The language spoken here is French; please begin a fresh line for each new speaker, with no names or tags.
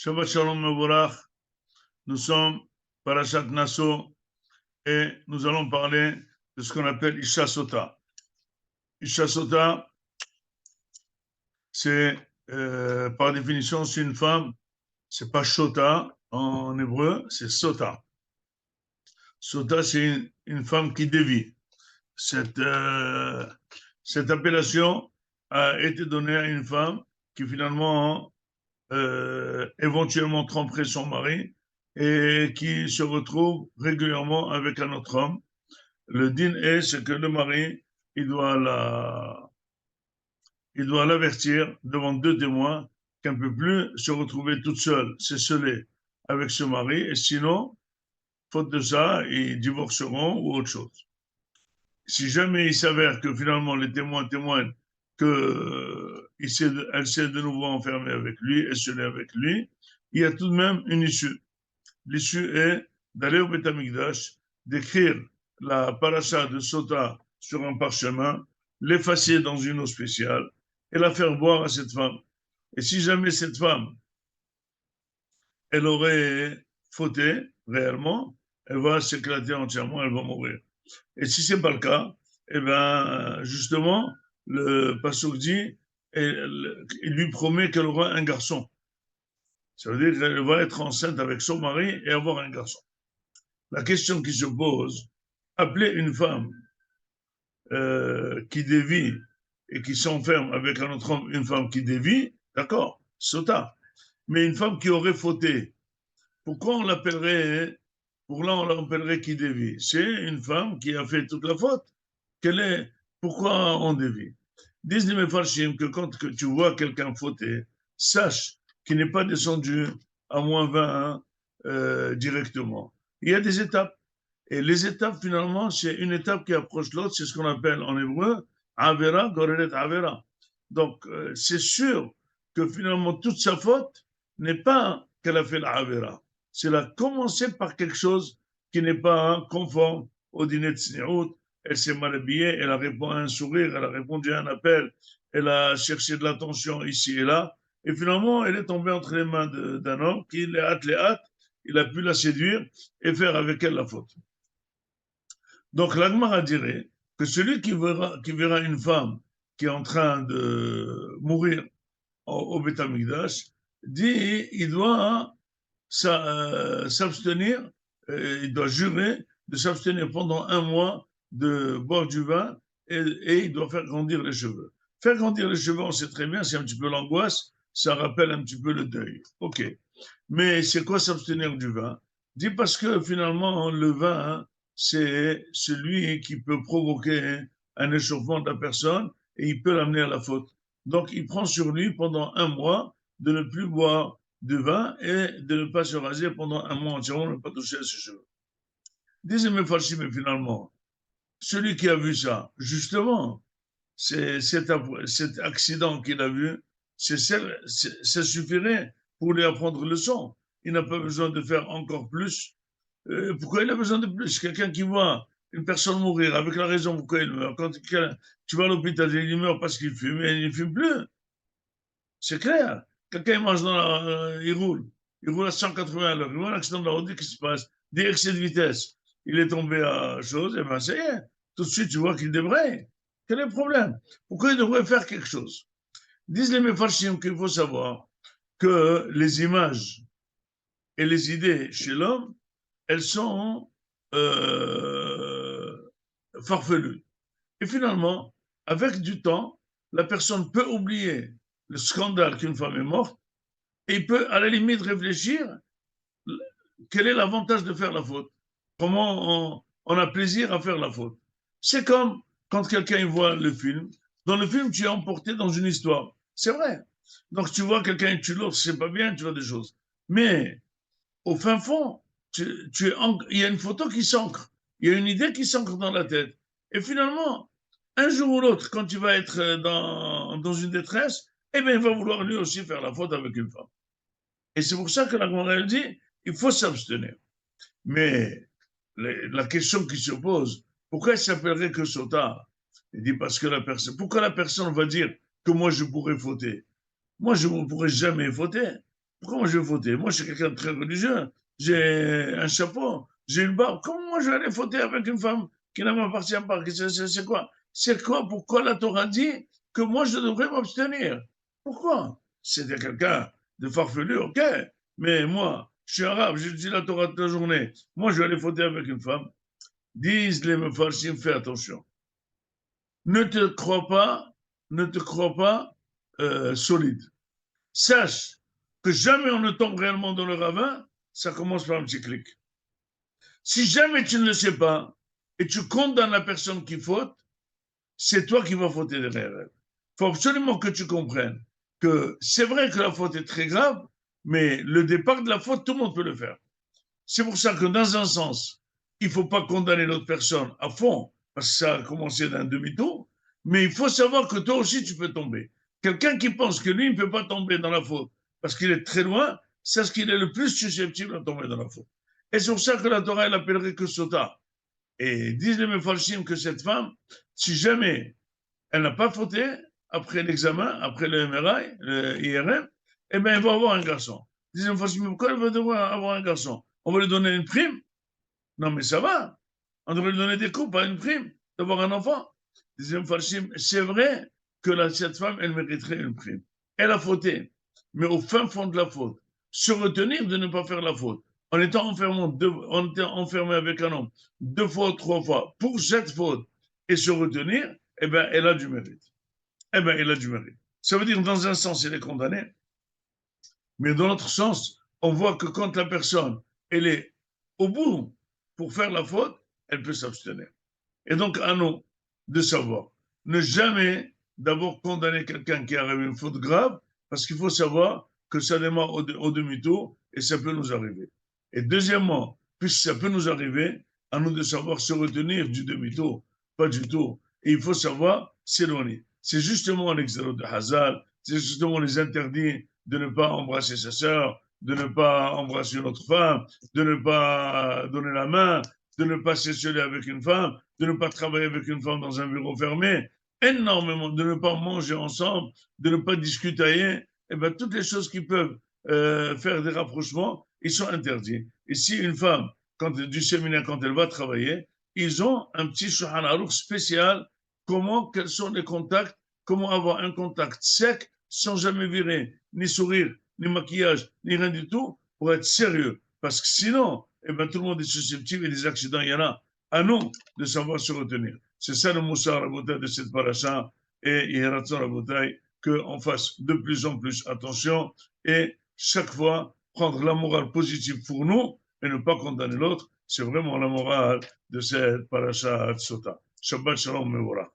Shabbat Shalom Mevorach. Nous sommes Parashat Nasso et nous allons parler de ce qu'on appelle Isha Sota. Isha Sota, c'est par définition, c'est une femme, c'est pas Shota en hébreu, c'est Sota. Sota, c'est une femme qui dévie. Cette appellation a été donnée à une femme qui finalement éventuellement tromperait son mari et qui se retrouve régulièrement avec un autre homme. Le din est ce que le mari, il doit l'avertir devant 2 témoins qu'elle ne peut plus se retrouver toute seule, s'esseler avec ce mari, et sinon, faute de ça, ils divorceront ou autre chose. Si jamais il s'avère que finalement les témoins témoignent qu'elle s'est de nouveau enfermée avec lui, esselée avec lui, il y a tout de même une issue. L'issue est d'aller au Beth Amikdash, d'écrire la paracha de Sota sur un parchemin, l'effacer dans une eau spéciale et la faire boire à cette femme. Et si jamais cette femme, elle aurait fauté réellement, elle va s'éclater entièrement, elle va mourir. Et si ce n'est pas le cas, eh bien, justement, le pasuk dit, il lui promet qu'elle aura un garçon. Ça veut dire qu'elle va être enceinte avec son mari et avoir un garçon. La question qui se pose, appeler une femme qui dévie et qui s'enferme avec un autre homme, une femme qui dévie, d'accord, sota. Mais une femme qui aurait fauté, pourquoi on l'appellerait, on l'appellerait qui dévie? C'est une femme qui a fait toute la faute. Pourquoi on dévie? Disent les Mefarshim que quand tu vois quelqu'un fauter, sache qu'il n'est pas descendu à moins 20 directement. Il y a des étapes. Et les étapes, finalement, c'est une étape qui approche l'autre, c'est ce qu'on appelle en hébreu Avera, Goreret Avera. Donc, c'est sûr que finalement, toute sa faute n'est pas qu'elle a fait la Avera. C'est elle a commencé par quelque chose qui n'est pas conforme au dîner de Tzni'ut. Elle s'est mal habillée, elle a répondu à un sourire, elle a répondu à un appel, elle a cherché de l'attention ici et là, et finalement, elle est tombée entre les mains d'un homme qui, les hâte, il a pu la séduire et faire avec elle la faute. Donc l'Agmara dirait que celui qui verra une femme qui est en train de mourir au Beth Amikdash, dit il doit s'abstenir, il doit jurer de s'abstenir pendant 1 mois de boire du vin et il doit faire grandir les cheveux. Faire grandir les cheveux, on sait très bien, c'est un petit peu l'angoisse, ça rappelle un petit peu le deuil. Ok. Mais c'est quoi s'abstenir du vin? Dit parce que finalement, le vin, c'est celui qui peut provoquer un échauffement de la personne et il peut l'amener à la faute. Donc, il prend sur lui pendant 1 mois de ne plus boire de vin et de ne pas se raser pendant 1 mois entièrement, ne pas toucher à ses cheveux. Disez mes falchis, mais finalement, celui qui a vu ça, justement, cet accident qu'il a vu, ça suffirait pour lui apprendre le leçon. Il n'a pas besoin de faire encore plus. Pourquoi il a besoin de plus? Quelqu'un qui voit une personne mourir, avec la raison pourquoi il meurt. Quand tu vas à l'hôpital, il meurt parce qu'il fume, et il ne fume plus. C'est clair. Quelqu'un mange il roule à 180 à l'heure, il voit un accident de la route, qu'est-ce qui se passe? Des excès de vitesse. Il est tombé à chose, et ben ça y est. Tout de suite, tu vois qu'il devrait. Quel est le problème? Pourquoi il devrait faire quelque chose? Disent les Mefarshim qu'il faut savoir que les images et les idées chez l'homme, elles sont farfelues. Et finalement, avec du temps, la personne peut oublier le scandale qu'une femme est morte et il peut à la limite réfléchir quel est l'avantage de faire la faute. Comment on a plaisir à faire la faute. C'est comme quand quelqu'un voit le film. Dans le film, tu es emporté dans une histoire. C'est vrai. Donc tu vois quelqu'un tue l'autre, c'est pas bien, tu vois des choses. Mais au fin fond, il y a une photo qui s'ancre. Il y a une idée qui s'ancre dans la tête. Et finalement, un jour ou l'autre, quand tu vas être dans une détresse, eh bien, il va vouloir lui aussi faire la faute avec une femme. Et c'est pour ça que la Gemara dit, il faut s'abstenir. Mais la question qui se pose, pourquoi il s'appellerait que Sota? Il dit parce que pourquoi la personne va dire que moi je pourrais fauter? Moi je ne pourrais jamais fauter. Pourquoi moi je vais fauter? Moi, je suis quelqu'un de très religieux. J'ai un chapeau, j'ai une barbe. Comment moi je vais aller fauter avec une femme qui ne m'appartient pas? C'est quoi? C'est quoi? Pourquoi la Torah dit que moi je devrais m'abstenir? Pourquoi? C'était quelqu'un de farfelu, ok. Mais moi, je suis arabe, j'étudie la Torah toute la journée. Moi, je vais aller fauter avec une femme. Disent les mefarshim, fais attention. Ne te crois pas, ne te crois pas solide. Sache que jamais on ne tombe réellement dans le ravin, ça commence par un petit clic. Si jamais tu ne le sais pas et tu condamnes la personne qui faute, c'est toi qui vas fauter derrière elle. Il faut absolument que tu comprennes que c'est vrai que la faute est très grave, mais le départ de la faute, tout le monde peut le faire. C'est pour ça que dans un sens, il ne faut pas condamner l'autre personne à fond, parce que ça a commencé d'un demi-tour, mais il faut savoir que toi aussi tu peux tomber. Quelqu'un qui pense que lui ne peut pas tomber dans la faute parce qu'il est très loin, c'est ce qu'il est le plus susceptible de tomber dans la faute. Et c'est pour ça que la Torah, elle appellerait que Sota. Et disent les Mefarshim que cette femme, si jamais elle n'a pas fauté, après l'examen, après le MRI, le IRM, eh bien, elle va avoir un garçon. Disent les Mefarshim, pourquoi elle va devoir avoir un garçon? On va lui donner une prime? Non, mais ça va. On devrait lui donner des coups, pas une prime, d'avoir un enfant. Disent les Mefarshim, c'est vrai que cette femme, elle mériterait une prime. Elle a fauté, mais au fin fond de la faute, se retenir de ne pas faire la faute, en étant enfermé avec un homme 2 fois, 3 fois pour cette faute et se retenir, eh bien, elle a du mérite. Eh bien, elle a du mérite. Ça veut dire, dans un sens, elle est condamnée, mais dans l'autre sens, on voit que quand la personne, elle est au bout pour faire la faute, elle peut s'abstenir. Et donc, à nous de savoir, ne jamais d'abord condamner quelqu'un qui a arrivé une faute grave, parce qu'il faut savoir que ça démarre au demi-tour et ça peut nous arriver. Et deuxièmement, puisque ça peut nous arriver, à nous de savoir se retenir du demi-tour, pas du tout. Et il faut savoir s'éloigner. C'est justement l'exode de Hazal, c'est justement les interdits de ne pas embrasser sa sœur, de ne pas embrasser une autre femme, de ne pas donner la main, de ne pas s'essuyer avec une femme, de ne pas travailler avec une femme dans un bureau fermé, énormément, de ne pas manger ensemble, de ne pas discuter, et bien, toutes les choses qui peuvent faire des rapprochements, ils sont interdits. Et si une femme, du séminaire, quand elle va travailler, ils ont un petit Shulchan Aruch spécial, quels sont les contacts, comment avoir un contact sec, sans jamais virer, ni sourire, ni maquillage, ni rien du tout, pour être sérieux. Parce que sinon, eh ben, tout le monde est susceptible et des accidents, il y en a. À nous de savoir se retenir. C'est ça le moussard de cette paracha. Et il y a qu'on fasse de plus en plus attention et chaque fois prendre la morale positive pour nous et ne pas condamner l'autre. C'est vraiment la morale de cette paracha Sota. Shabbat Shalom Mevorah.